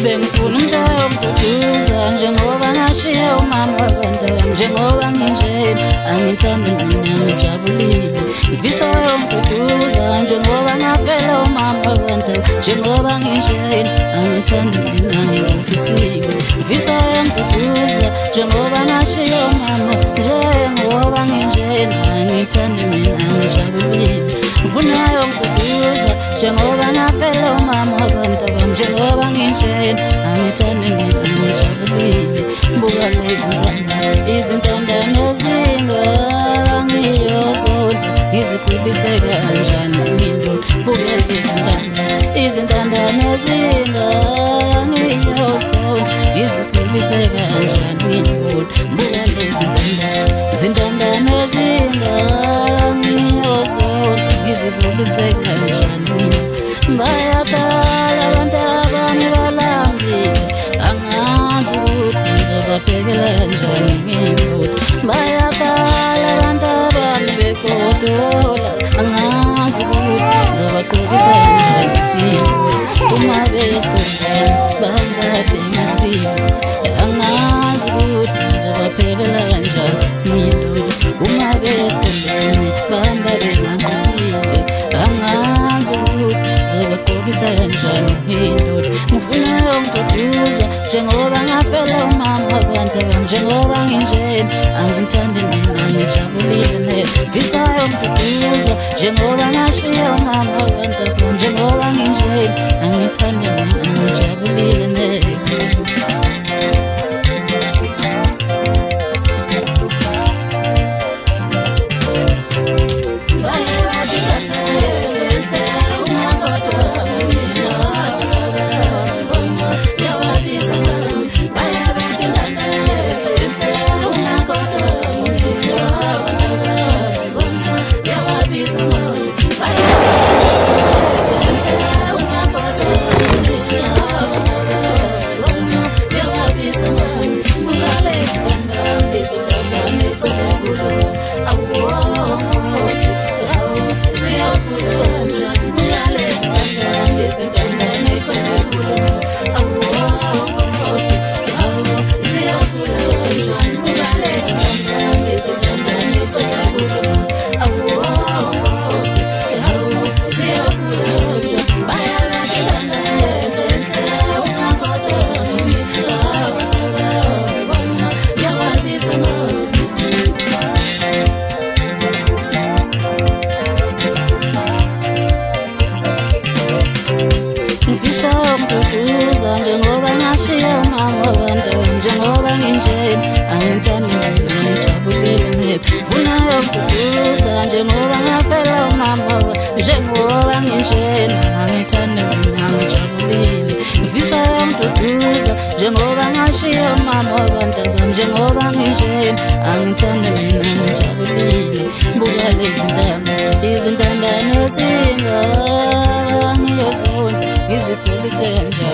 bengifuna umntayokuduza njengoba ngashiya umama wabantwana njengoba nginjena angithandi mina ngijabulile ngifisa yomduduza njengoba ngafela umama wabantwana njengoba nginjena angithandi mina ngibusisiwe ngifisa yomduduza njengoba ngashiya umama njengoba nginjena angithandi mina ngijabulile ngifuna yomduduza njengoba ngafela umama wabantwana njengoba nginjena angithandi mina ngijabulile buka lezi izintandane zingangiyozona ngizikhulise kanjani ngindoni buka lezi izintandane zingangiyozona ngizikhulise kanjani ngindoni buka lezi izintandane zingangiyozona ngizikhulise kanjani bayatala abantu abanye balambile angazi ukuthi ngizobaphekela kanjani ngiyimbuti bayatala abantu abanye begodola angazi ukuthi ngizobagqokisa kanjani ngiyimbuti uma besigodleni bangabhengaphiwe angazi ukuthi ngizobaphekela kanjani ngiyindoda uma besigodleni bahamba bengaphiwe angazi ukuthi ngizobagqokisa kanjani ngiyindoda ngifuna yomduduza njengoba ngafela umama wabantwana njengoba nginjena angithandi mina ngijabulile neze ngifisa yomduduza njengoba ngashiya umama wabantwana njengoba nginjena angithandi mina ngijabulile neze ngifisa umduduza njengoba ngashiya umama wabantwana njengoba nginjena angithandi mina ngijabulile neze ngifuna umduduza njengoba ngafela umama njengoba nginjena angithandi mina ngijabulile ngifisa umduduza njengoba ngashiya umama wabantwana njengoba nginjena angithandi mina ngijabulile buka lezi izintandane zingangiyozona ngizikhulise kanjani